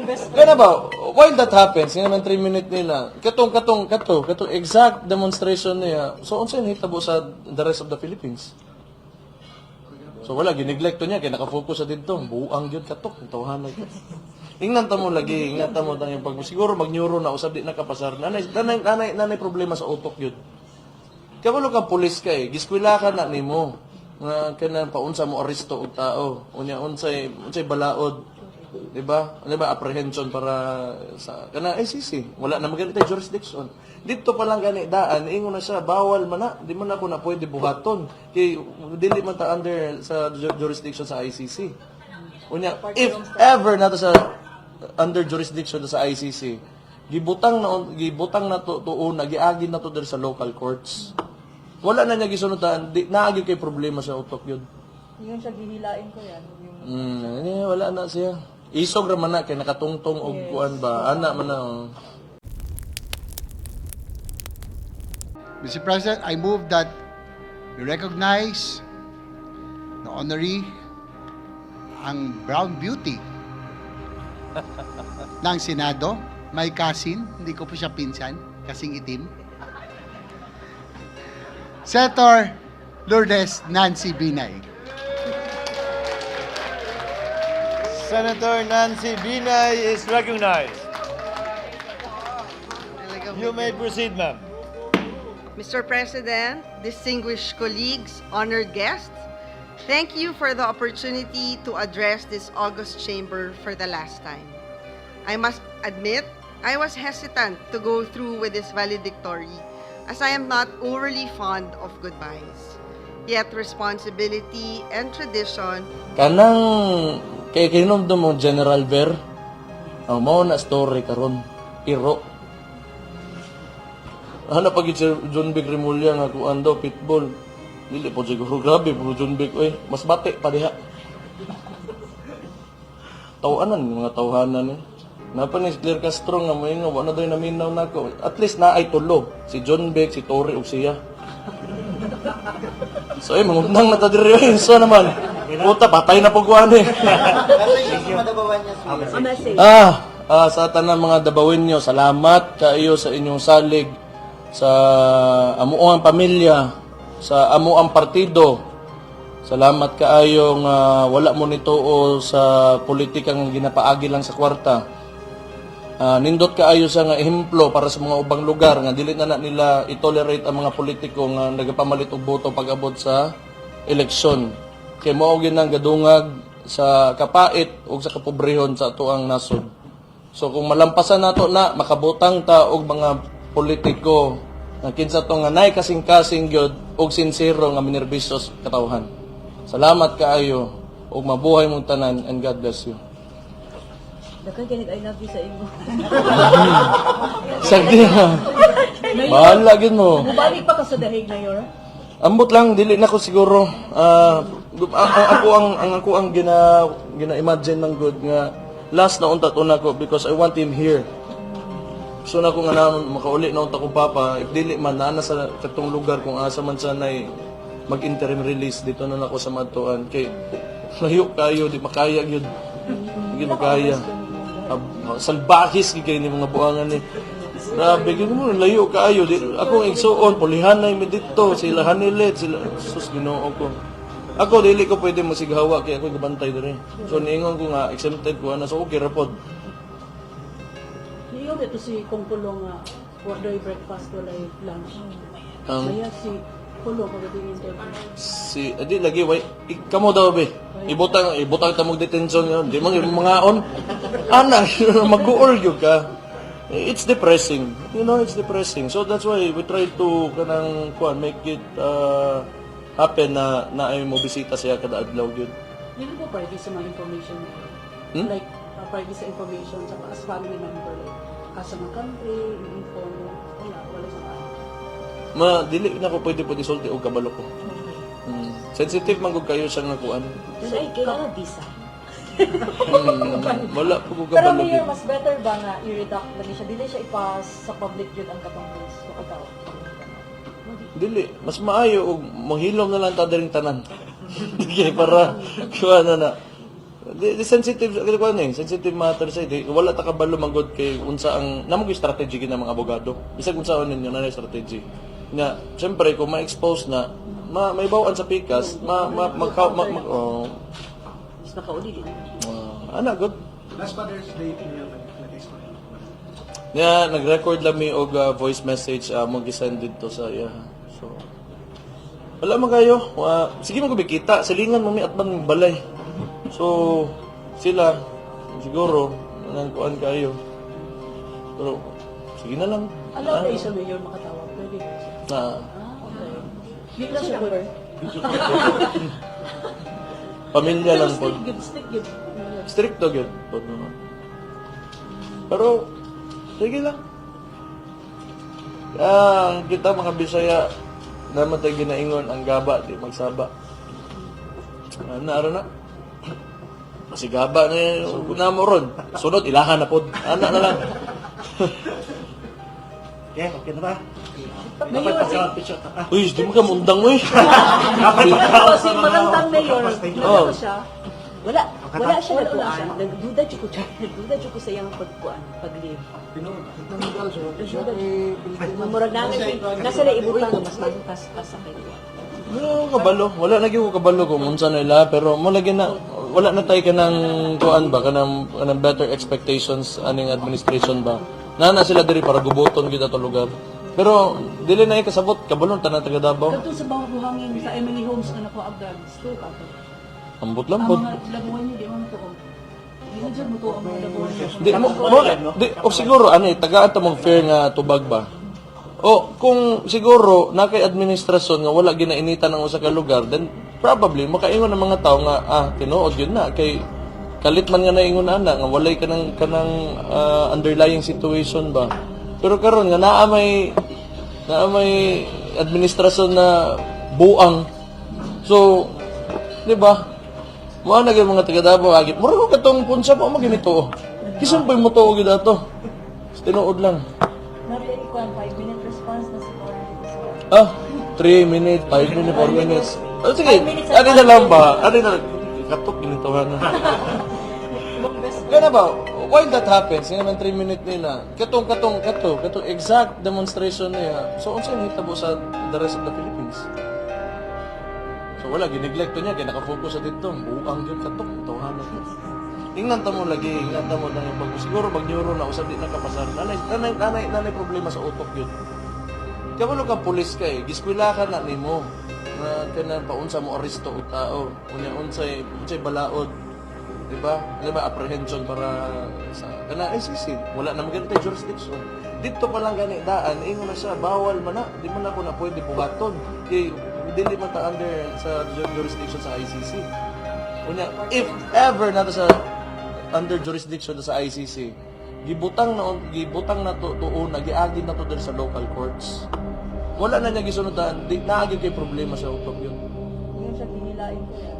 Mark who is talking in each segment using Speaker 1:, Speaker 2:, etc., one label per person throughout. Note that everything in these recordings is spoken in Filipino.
Speaker 1: Kaya ba, why that happens? Nga naman 3 minutes nila. Katong exact demonstration niya. So, unsa yung hitabo sa the rest of the Philippines? So, wala, gineglect to niya, kaya nakafocus sa dito. Buang yun, katok, tawhan na ito. Ingnan ta mo lagi, ingnan ta mo tayong pag siguro mag-neuro na, usab di nakapasar. Nanay problema sa utok yun. Kaya wala kang pulis ka eh, giskwila ka na ni mo. Nga kanang paunsa mo aresto og tao. Unsay balaod. Diba? Apprehension para sa kana ICC. Wala na maganitay jurisdiction. Dito pa lang gani daan ingon na siya bawal man na, di man ako na pwede buhaton. Kay dili man ta under sa jurisdiction sa ICC. Unya if ever nato sa under jurisdiction sa ICC, gibutang na to giagi na to der sa local courts. Wala na niya gisunutan, naagi kay problema sa utok yun.
Speaker 2: Yun siya gihilain ko yan.
Speaker 1: Wala na siya. Isog ra man na kay nakatungtong og kuan ba, ana man na.
Speaker 3: Mr. President, I move that we recognize the honoree ang brown beauty ng Senado, my cousin, hindi ko po siya pinsan, kasing itim. Senator Lourdes Nancy Binay.
Speaker 4: Senator Nancy Binay is recognized. You may proceed, ma'am.
Speaker 5: Mr. President, distinguished colleagues, honored guests, thank you for the opportunity to address this august chamber for the last time. I must admit, I was hesitant to go through with this valedictory as I am not overly fond of goodbyes. Yet responsibility and tradition.
Speaker 1: Kanang kay kinomdom mo General Ver. Ang mao na story karon. Iro. Ano pag si John Vic Remulla nga kuan daw pitbull. Dili po siguro grabe po John Vic oy. Mas bati pa diha. Tawanan mga tawhanan eh. Napa ni Claire Castro nga mo nga wala daw naminaw nako. At least na ay tulo. Si John Vic, si Tory ug siya. So ay mangutang na ta diri so naman. Puta patay na pug kuan eh. Sa tanan mga Dabawin nyo, salamat kaayo sa inyong salig sa amuang pamilya, sa amuang partido. Salamat kaayo nga wala mo nituo sa politikang ginapaagi lang sa kwarta. Nindot kaayo sa nga ehemplo para sa mga ubang lugar nga dili na nila i-tolerate ang mga politiko nga nagapamalit og boto pag-abot sa eleksyon. Kay mao gyud ang gadungag sa kapait ug sa kapobrehon sa atuang nasod. So kung malampasan nato na makabutang ta og mga politiko nga kinsa to nga nay kasing-kasing gyud og sincero nga minerbisos katawhan. Salamat kaayo ug mabuhay mong tanan and God bless you.
Speaker 2: Dakan ganit I love you sa imo.
Speaker 1: Sagdi na. Bahala gyud mo.
Speaker 2: Mubalik pa ka sa dahig na yor.
Speaker 1: Ambot lang dili na ko siguro ako ang gina-imagine ng good nga last na unta to nako because I want him here. So na ko nga na makauli na unta ko papa if dili man na sa katong lugar kung asa man sanay mag-interim release dito na nako sa matuan kay layo kayo di makaya gyud. Hindi makaya. Salbahis gigay ni mga buangan ni. Grabe gyud mo layo kaayo ako igsuon pulihanay mi dito sila hanilet sila sus Ginoo ko. Ako dili ko pwede mo sighawa kay ako gabantay diri. So niingon ko nga exempted ko na so okay ra pod.
Speaker 2: Niyo ito si Kongpulong nga wala breakfast wala lunch. Kaya si Pulong pagdating interview.
Speaker 1: Si adi lagi way kamo daw be. Ibutang ta mog detention yun. Di man mangaon. Ana mag-uol gyud ka. It's depressing. You know, it's depressing. So that's why we try to kanang make it happen na ay mo bisita siya kada adlaw gyud.
Speaker 2: Dili po party sa mga information mo. Like party sa information sa as family member like asa mga country, inform wala sa
Speaker 1: Dili na ko pwede po isulti og kabalo ko. Sensitive man gud kayo sa nga kuan.
Speaker 2: So, kailangan visa.
Speaker 1: Wala po ko
Speaker 2: Pero
Speaker 1: kabalo.
Speaker 2: Mayor, mas better ba nga i-redact lagi siya? Dili siya ipas sa public yun ang katong post. So, kataw.
Speaker 1: Dili, mas maayo og manghilom na lang ta diring tanan. Dili para kuan na. di sensitive ko sensitive matter sa wala ta kabalo magod kay unsa ang namo gyud strategy ng mga abogado. Bisag unsa ninyo na strategy. Nga, syempre kung ma-expose na may bawaan sa pikas,
Speaker 2: Mas nakauli din.
Speaker 1: ana good.
Speaker 6: Last Father's Day, nag-explain.
Speaker 1: Nga, nag-record lang mi og voice message mo gisend dito sa iya. So, wala man kayo. Sige mo kita. Silingan mo mi at bang balay. So, sila, siguro, nangkuan kayo. Pero, sige na lang.
Speaker 2: Alam kayo sa mayor makatawag. Pwede.
Speaker 1: Na,
Speaker 2: Okay. Di na siya number.
Speaker 1: pamilya lang po.
Speaker 2: Stick good.
Speaker 1: Stricto gyud po. Pero, sige lang. Kita mga Bisaya, naman tayo ginaingon, ang gaba, di magsaba. Ano na? Kasi gaba na yung namo ron. Sunod, ilahan na po. Ana na lang.
Speaker 6: Okay na ba?
Speaker 2: Mayor,
Speaker 1: Uy, di mo ka mundang mo eh.
Speaker 2: kasi magandang mayor.
Speaker 1: Oh.
Speaker 2: Ano siya? Wala siya nagkuhan. Nagduda ko sa iyang pag-live. Mamurag namin, nasa na ibutang mas magkas sa kayo.
Speaker 1: Wala na gyud ko kabalo kung unsa nila pero malagi na wala na tay kanang kuan ba kanang better expectations aning administration ba. Nana sila diri para guboton gyud ato lugar. Pero dili na ikasabot kabalon tanan taga Davao.
Speaker 2: Katong sa bawang buhangin sa Emily Homes na nakuha agad. Still ka to.
Speaker 1: Ambot
Speaker 2: Ang
Speaker 1: lambot.
Speaker 2: mga labuhan niyo, di mo to. Di mo dyan mo to ang mga labuhan niyo.
Speaker 1: O siguro tagaan ta mong fair nga tubag ba. O kung siguro na kay administrasyon nga wala ginainitan ng usa ka lugar then probably makaingon ng mga tao nga tinuod yun na kay kalit man nga naingon ana nga walay kanang underlying situation ba. Pero karon nga naa may administrasyon na buang. So, di ba? Mo na gyud mga taga Davao agit. Mura ko katong punsa mo maginito. Kisan pa mo tuog gyud ato. Tinuod lang.
Speaker 2: Nari ko ang 5-minute response na siguro.
Speaker 1: 3 minutes, 5 minutes, 4 minutes. Sige,
Speaker 2: 5 minutes
Speaker 1: ano na lang ba? Ano na, katok, ginitawa na. Kaya ba, why that happens? Nga naman 3 minutes nila. Katong exact demonstration niya. So, unsa yung hitabo sa the rest of the Philippines? So, wala, gineglect niya, kaya nakafocus sa dito. Buang yun, katok, tawanan ko. Ingnan ta mo lagi, ingnan ta mo lang yung pag siguro pag neuro na usab di nakapasar. Nanay problema sa utok yun. Kabalo ka pulis ka giskwela ka na nimo. Na kanang paunsa mo aresto og tao. Unsay balaod. Di ba? Apprehension para sa kana ICC. Wala na maganda jurisdiction. Dito pa lang gani daan ingon na siya bawal man na. Di man ako na pwede buhaton. Kay dili man ta under sa jurisdiction sa ICC. Unya, if ever nato sa under jurisdiction sa ICC, gibutang na to doon, nagiagi na to diri sa local courts. Wala na niya gisunudan, di naagi kay problema sa utok yun.
Speaker 2: Ngayon siya tinilain ko yan.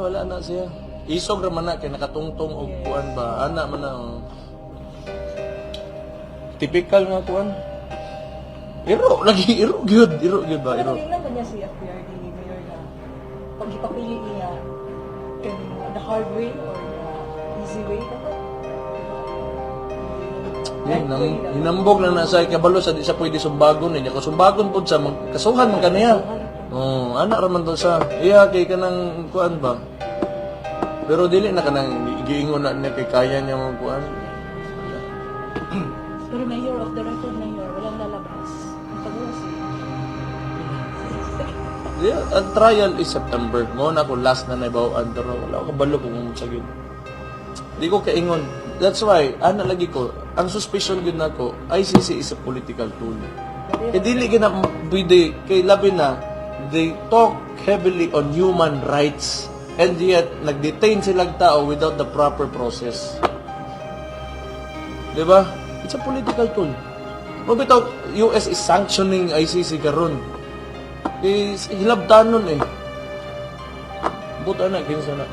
Speaker 1: Wala na siya. Isog ra man na kay nakatungtong og kuan ba, ana man na. Typical nga kuan. Iro gyud ba,
Speaker 2: Pero
Speaker 1: iro.
Speaker 2: hindi naman niya si FPRD mayor na pag ipapili niya the hard way or the easy way dapat.
Speaker 1: Hinambog na nasa kabalo sa di sa pwede sumbagon niya. Kasumbagon pud sa kasuhan man kaniya. Ana ra man to sa iya kay kanang kuan ba. Pero dili na kanang giingon na niya kay kaya niya mo kuan.
Speaker 2: Pero mayor of the record mayor, walang lalabas. Ang pagulas.
Speaker 1: Yeah, ang trial is September. Mo na ko last na naibawaan pero wala ko kabalo kung sa gyud. Di ko kaingon. That's why ana lagi ko ang suspicion gyud nako ICC is a political tool. Kay dili gina pwede kay labi na they talk heavily on human rights and yet nag-detain silang tao without the proper process. Diba? It's a political tool. Mo bitaw US is sanctioning ICC karon. Is hilabtanon Buta na kinsa na.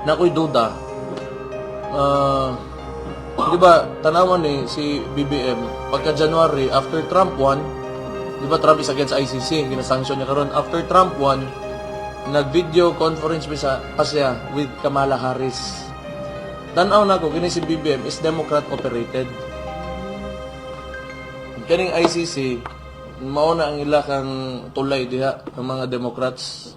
Speaker 1: Na ko'y duda. Di ba tanawan si BBM pagka January after Trump won, di ba Trump is against ICC, gina-sanction niya karon after Trump won, nag-video conference pa siya with Kamala Harris. Tanaw na ko, kini si BBM is Democrat operated. Kaning ICC, mao na ang ila kang tulay diha ng mga Democrats.